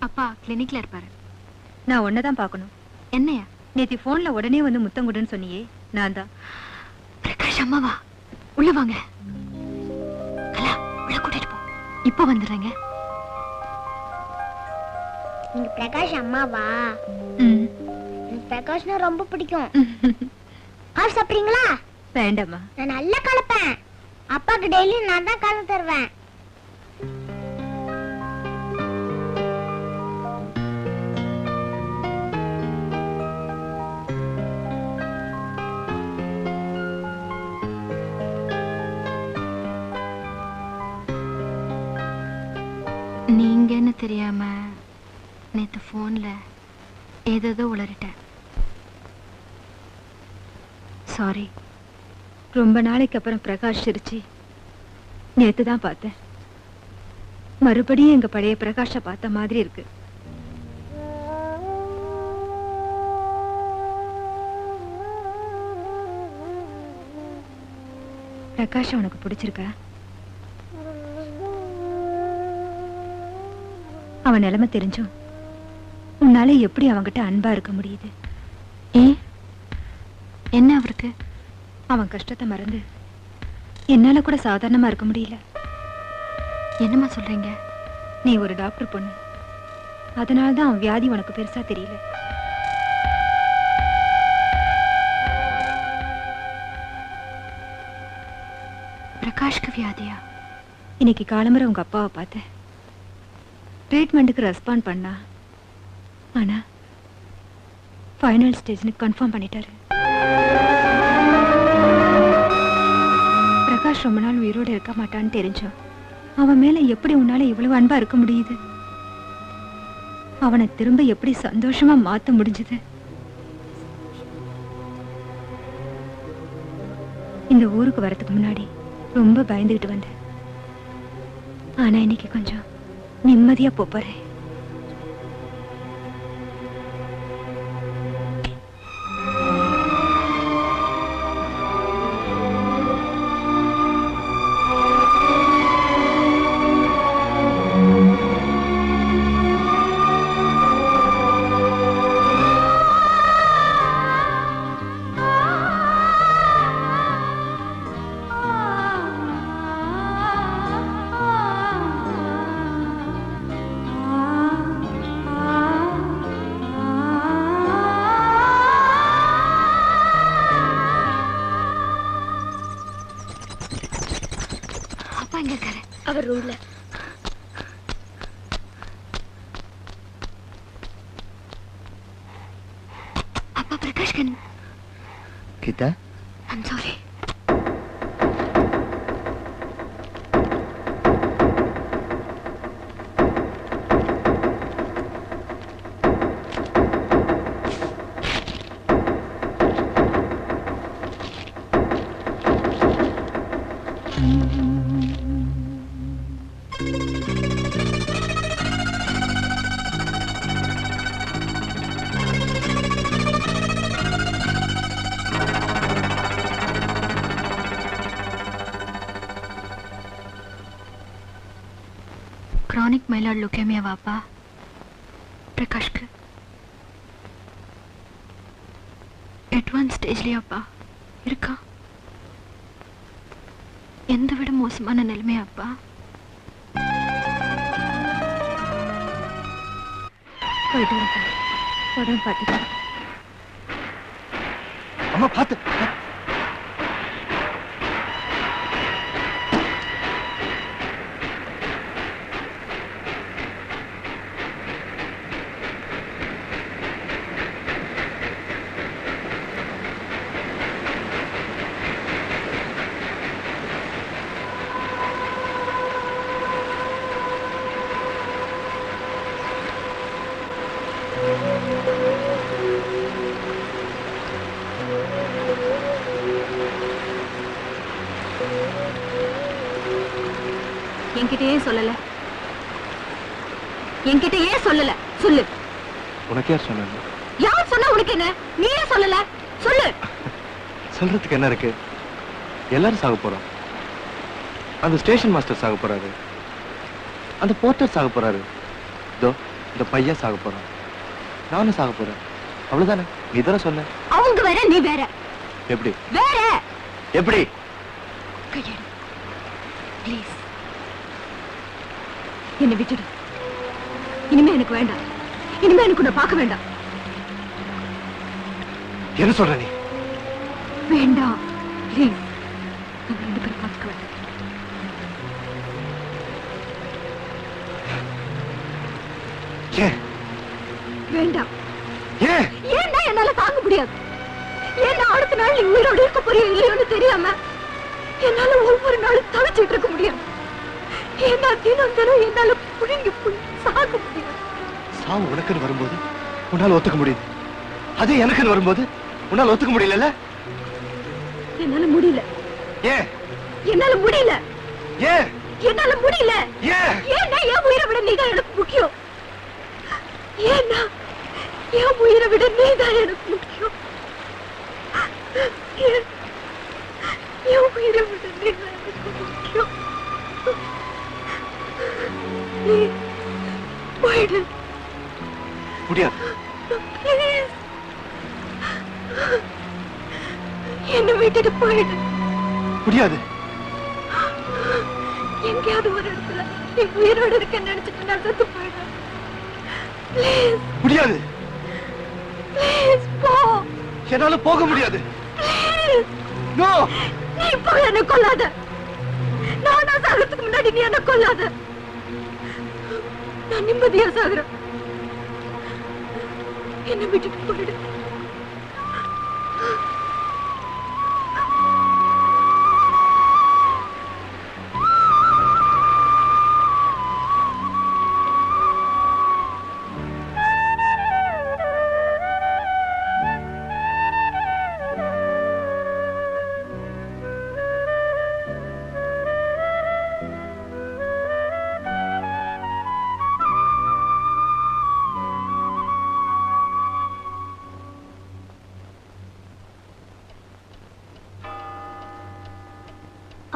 அப்பா கிளினிக்ல இருப்பாரு. நான் ஒன்னதான் பார்க்கணும். என்னையா? நேத்தி போன்ல உடனே வந்து முத்தம் கொடுன்னு சொன்னியே, நான் தான். பிரகாஷ் அம்மாவா? உள்ள வாங்க. கலா, உள்ள கூட்டிட்டு போ. இப்ப வந்துடுறேங்க. நீங்க பிரகாஷ் அம்மாவா? பிரகாஷ்னா ரொம்ப பிடிக்கும். ஆஃப் சாப்பிடுறீங்களா? வேண்டாமா. நான் நல்லா கலப்பேன். அப்பாக்கு டெய்லி நான் தான் கலந்து தருவேன். நீங்கன்னு தெரியாம நேத்து போன்ல ஏதோ உளறிட்டேன். சாரி. ரொம்ப நாளைக்கு அப்புறம் பிரகாஷ் சிரிச்சு நேத்து தான் பார்த்தேன். மறுபடியும் எங்க பழைய பிரகாஷ பார்த்த மாதிரி இருக்கு. பிரகாஷ் உனக்கு பிடிச்சிருக்கா? அவன் நிலைமை தெரிஞ்சும் உன்னால எப்படி அவன்கிட்ட அன்பா இருக்க முடியுது? என்ன அவருக்கு? அவன் கஷ்டத்தை மறந்து என்னால கூட சாதாரணமா இருக்க முடியல. என்னம்மா சொல்றீங்க? நீ ஒரு டாக்டர் பொண்ணு, அதனால்தான் அவன் வியாதி உனக்கு பெருசா தெரியல. பிரகாஷ்க்கு வியாதியா? இன்னைக்கு காலம்பரை உங்க அப்பாவை பார்த்தேன். ட்ரீட்மெண்ட்டுக்கு ரெஸ்பாண்ட் பண்ணா, ஆனா ஃபைனல் ஸ்டேஜ்னு கன்ஃபார்ம் பண்ணிட்டாரு. பிரகாஷ் ரொம்ப நாள் உயிரோடு இருக்க மாட்டான்னு தெரிஞ்சோம். அவன் மேல எப்படி உன்னால இவ்வளவு அன்பா இருக்க முடியுது? அவனை திரும்ப எப்படி சந்தோஷமா மாத்த முடிஞ்சது? இந்த ஊருக்கு வரதுக்கு முன்னாடி ரொம்ப பயந்துகிட்டு வந்தேன். ஆனா இன்னைக்கு கொஞ்சம் நிம்மதியா போறேன். அவர் ரூம்ல. அப்பா பிரகாஷ் கன். Geeta, I'm sorry. Chronic myeloid leukaemia वापा प्रकाश के एडवांस स्टेज लिया पा इरका எந்த விட மோசமான நிலைமை அப்பா. போயிட்டு வரேன். உடம்பு பார்த்துக்க. அம்மா பார்த்து. என்கிட்ட ஏன் சொல்லல? என்கிட்ட ஏன் சொல்லல? சொல்லு. உனக்கு யார் சொன்னாங்க? யார் சொன்னா உனக்கு என்ன? நீயே சொல்லல. சொல்லு. சொல்றதுக்கு என்ன இருக்கு? எல்லாரும் சாக போறோம். அந்த ஸ்டேஷன் மாஸ்டர் சாக போறாரு, அந்த போர்ட்டர் சாக போறாரு, இதோ இந்த பையன் சாக போறான், நானும் சாக போறேன். அவ்வளவுதானே? நீ தானே சொன்ன. அவங்க வேற, நீ வேற. எப்படி வேற? எப்படி? கையெடு ப்ளீஸ். என்னை விட்டுடு. இனிமே எனக்கு வேண்டாம். இனிமே எனக்கு உன்னை பார்க்க வேண்டாம். என்ன சொல்ற நீ? வேண்டாம் ப்ளீஸ். நம்ம 2 பேரும் பார்த்துக்க வேண்டாம். ஏன்? வேண்டாம். ஏன்? ஏன்னா என்னால தாங்க முடியாது. ஏன்னா அடுத்த நாள் நீ உயிரோடு இருக்க போறியோ இல்லையோன்னு தெரியாம என்னால ஒவ்வொரு நாளும் தவிச்சிட்டு இருக்க முடியாது. ஏன்னா தினம் தினம் என்னால புழுங்கி சாக முடியாது. சாவு உனக்குன்னு வரும்போது உன்னால ஒத்துக்க முடியுது, அதே எனக்குன்னு வரும்போது உன்னால ஒத்துக்க முடியல. என்னால முடியல. ஏன்? என்னால முடியல. ஏன்? என்னால முடியல. ஏன்? ஏன்னா என் உயிரை விட நீதான் எனக்கு முக்கியம். ஏன்னா என் உயிரை விட நீதான் எனக்கு முக்கியம். என் உயிரை விட நீதான் எனக்கு முக்கியம். நீ போயிடு. முடியாது. Please. என்னை விட்டுட்டு போயிடு. முடியாது. எங்கேயாவது ஒரு இடத்துல நீ உயிரோடு இருக்க நினைச்சிட்டு நான் செத்து போயிடுறேன். Please. முடியாது. Please, போ. என்னால போக முடியாது. Please. நோ. நீ போய் என்னை கொல்லாத. நானா சாகிறதுக்கு முன்னாடி நீ என்னை கொல்லாத. நான் நிம்மதியா சாகுறேன். என்னை விட்டுட்டு போயிடு.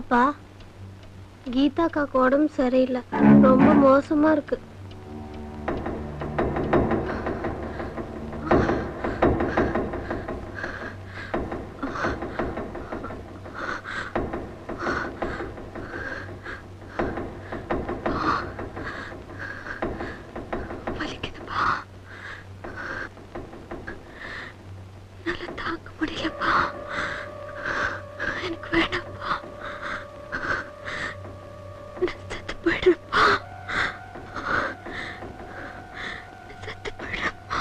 அப்பா, கீதாக்காக்கு உடம்பு சரியில்லை, ரொம்ப மோசமா இருக்கு. வலிக்குதுப்பா. நல்லா தாங்க முடியலப்பா. எனக்கு வேணாம்ப்பா. நான் செத்து போயிடுறேன்ப்பா. செத்து போயிடுறேன்ப்பா.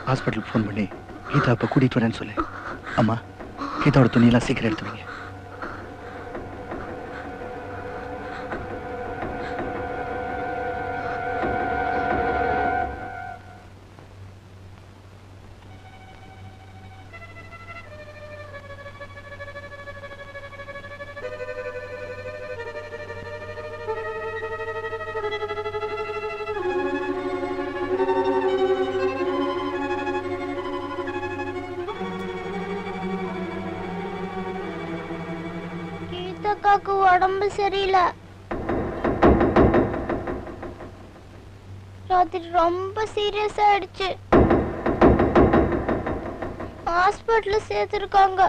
ஹாஸ்பிட்டலுக்கு ஃபோன் பண்ணி கீதா இப்போ கூட்டிகிட்டு வரேன்னு சொல்லு. அம்மா, கீதாவோட துணியெல்லாம் சீக்கிரம் எடுத்து வைங்க. கீதாக்காக்கு உடம்பு சரியில்லை, ராத்திரி ரொம்ப சீரியஸ் ஆயிடுச்சு, ஹாஸ்பிட்டல்ல சேர்த்திருக்காங்க.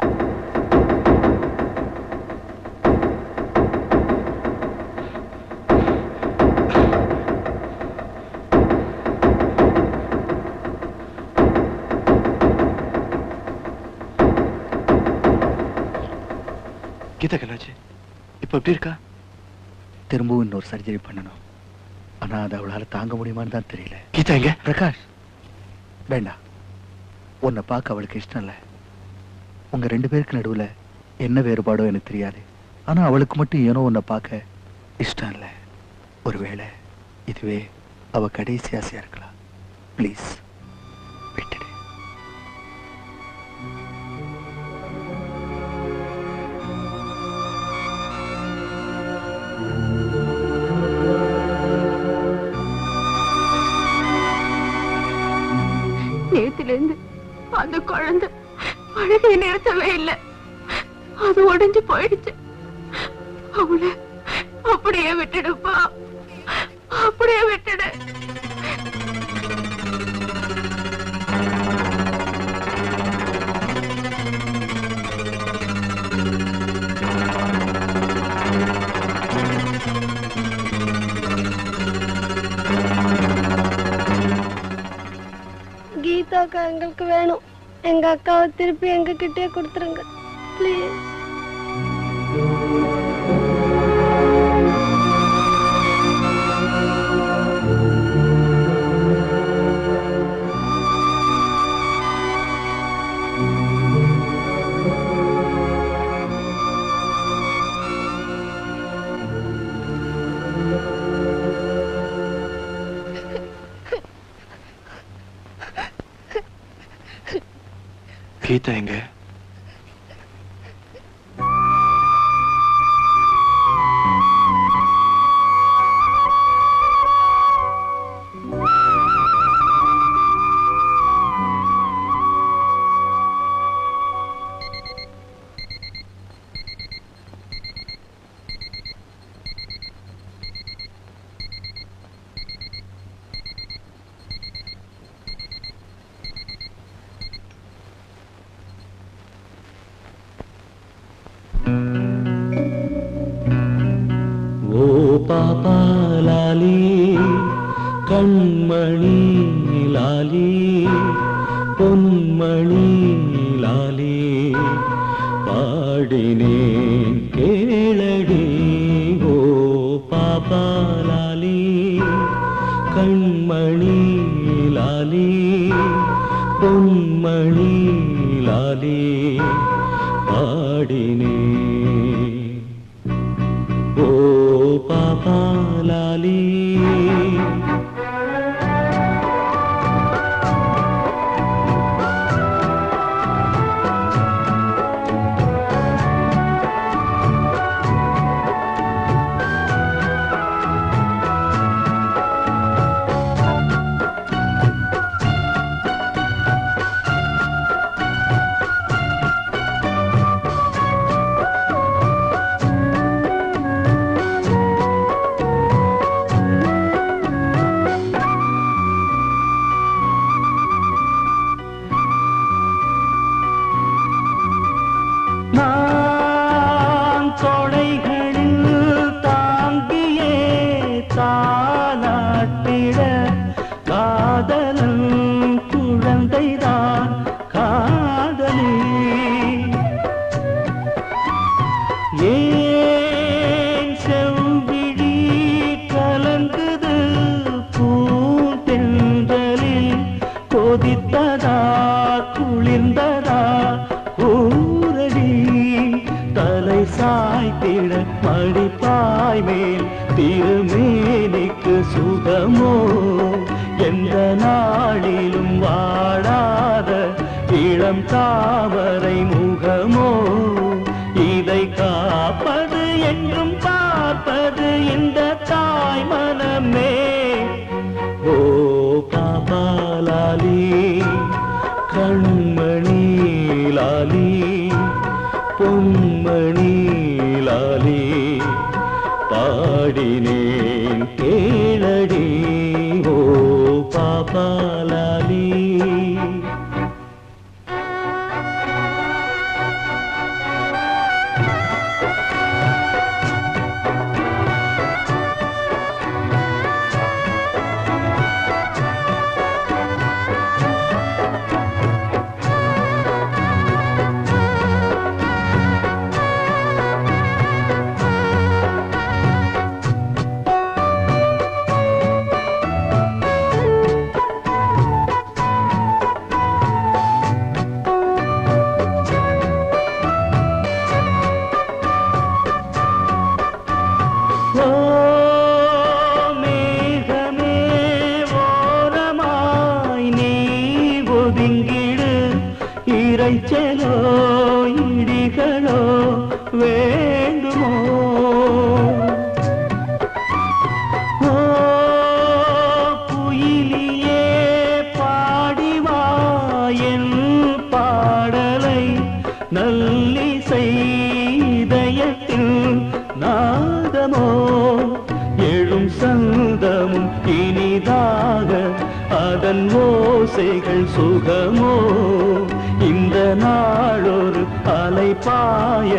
கீதா என்னாச்சு? இப்ப எப்படி இருக்கா? திரும்பவும் இன்னொரு சர்ஜரி பண்ணணும். ஆனா அது அவளால தாங்க முடியுமான்னு தான் தெரியல. கீதா எங்க? பிரகாஷ், வேண்டாம். உன்னை பார்க்க அவளுக்கு இஷ்டம் இல்லை. உங்க 2 பேருக்கு நடுவுல என்ன வேறுபாடோ எனக்கு தெரியாது. ஆனா அவளுக்கு மட்டும் ஏனோ உன்னை பார்க்க இஷ்டம் இல்லை. ஒருவேளை இதுவே அவ கடைசி ஆசையா இருக்கலாம். ப்ளீஸ் விட்டுடு. நேத்திலிருந்து அந்த குழந்தை அழுகை நிறுத்தவே இல்லை. அது உடைஞ்சு போயிடுச்சு. அவளை அப்படியே விட்டுடுப்பா, அப்படியே விட்டுடு. கீதாக்கா எங்களுக்கு வேணும். எங்க அக்காவை திருப்பி எங்க கிட்டே கொடுத்துருங்க ப்ளீஸ். கீதா எங்க? பாப்பா லாலி கண்மணி லாலி பொன்மணி லாலி பாடினேன் கேளடி. ஓ பாப்பா லாலி கண்மணி லாலி பொன்மணி லாலி பாடினேன். ஓ பாப்பா லாலி நான் தொடைகளில் தாங்கியே தாலாட்டிட காதலன் குழந்தைதான் காதலி. ஏன் செவ்விழி கலங்குது பூந்தென்றலில் கொதித்ததா குளிர்ந்ததா தலை சாய்த்திட மடிப்பாய் மேல் திருமேனிக்கு சுகமோ எந்த நாளிலும் வாழாத இளம் தாமரை முகமோ இதை காப்பது என்றும் பார்ப்பது இந்த தாய் மனமே. ஓ பாப்பா லாலி கண்மணி லாலி பொன்மணி லாலி பாடினேன் கேளடி. ஓ பாப்பா லாலி இறைச்சலோ இடிகளோ வேண்டுமோ. ஓ குயிலியே பாடிவாயன் பாடலை நல்லிசை இதயத்தில் நாதமோ எழும் சந்தமும் இனிதாக அதன் ஓசைகள் சுகமோ இந்த நாளொரு அலைபாய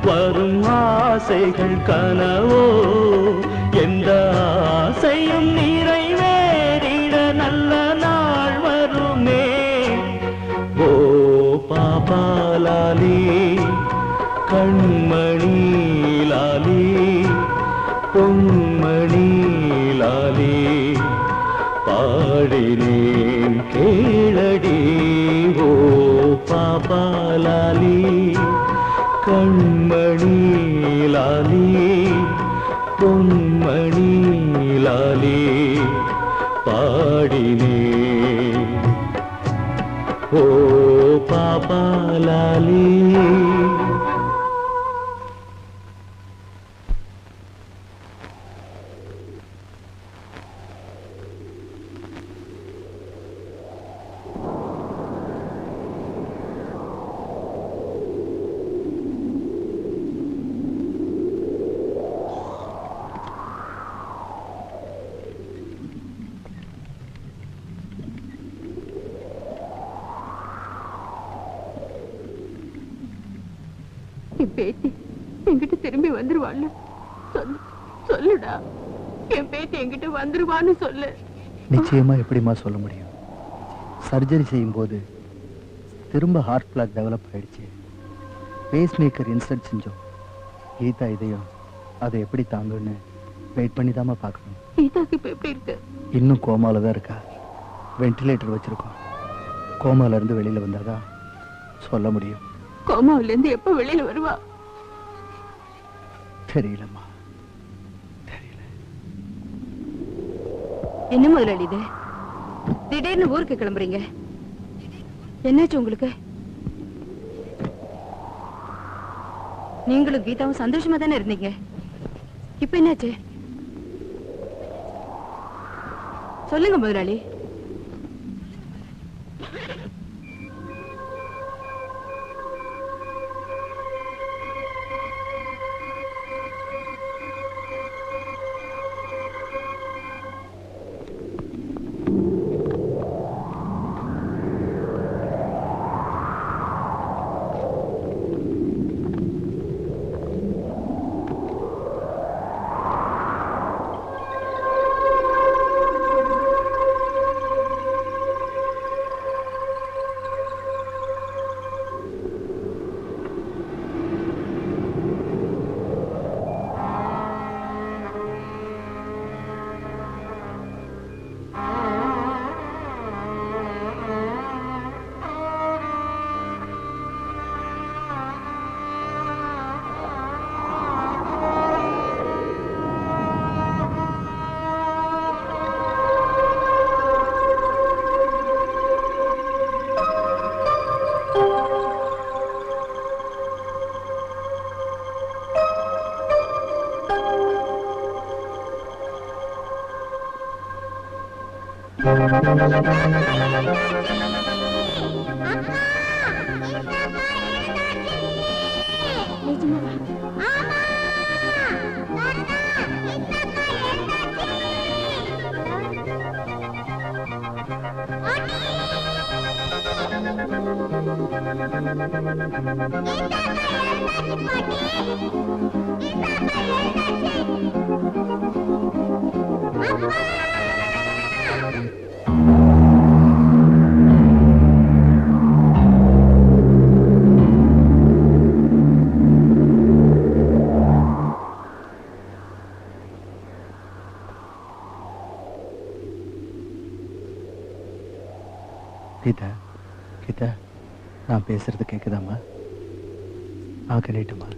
வரும் ஆசைகள் கனவோ எந்த ஆசையும் நிறைவேறிட நல்ல நாள் வருமே ஓ பாபாலாலி கண்மணி லாலி பொன்மணி லாலி பாடினேன் கேளடி ஓ பாபாலாலி கண்மணி லாலி பொன்மணி லாலி பாடினேன் ஓ பாபாலாலி என் பேத்தி என்கிட்ட திரும்பி வந்துருவாள்ல சொல்லு, சொல்லுடா. என் பேத்தி என்கிட்ட வந்துருவான்னு சொல்லு. நிச்சயமா எப்படிமா சொல்ல முடியும்? சர்ஜரி செய்யும் போது திரும்ப ஹார்ட் பிளாக் டெவலப் ஆயிடுச்சு. பேஸ் மேக்கர் இன்சர்ட் செஞ்சோம். கீதா இதயம் அதை எப்படி தாங்குன்னு வெயிட் பண்ணி தாமா பார்க்கணும். கீதாக்கு இப்ப எப்படி இருக்கு? இன்னும் கோமால தான் இருக்கா. வென்டிலேட்டர் வச்சிருக்கோம். கோமால இருந்து வெளியில வந்தாதான் சொல்ல முடியும். கோமாவில இருந்து எப்ப வெளியில வருவா? தெரியலம்மா, தெரியல. என்ன முதலாளி இது? திடீர்னு ஊருக்கு கிளம்புறீங்க, என்னாச்சு உங்களுக்கு? நீங்களும் கீதாவும் சந்தோஷமா தானே இருந்தீங்க, இப்ப என்னாச்சு? சொல்லுங்க முதலாளி. கீதா, கீதா, நான் பேசுறது கேக்குதாம்மா? கழிட்டுமா?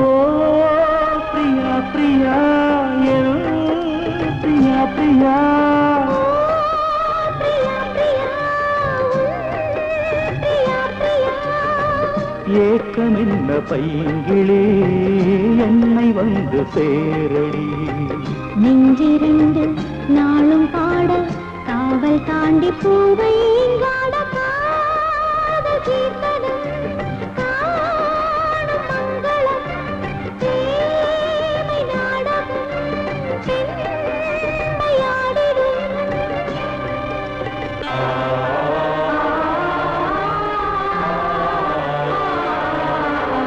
ஓ பிரியா பிரியா பிரியா பிரியா ஏக்கம் என்ன பைங்கிளே என்னை வந்து சேரடி நெஞ்சிரண்டு நாளும் பாட காவல் தாண்டி பூவை காட காதல் கீர்த்தனை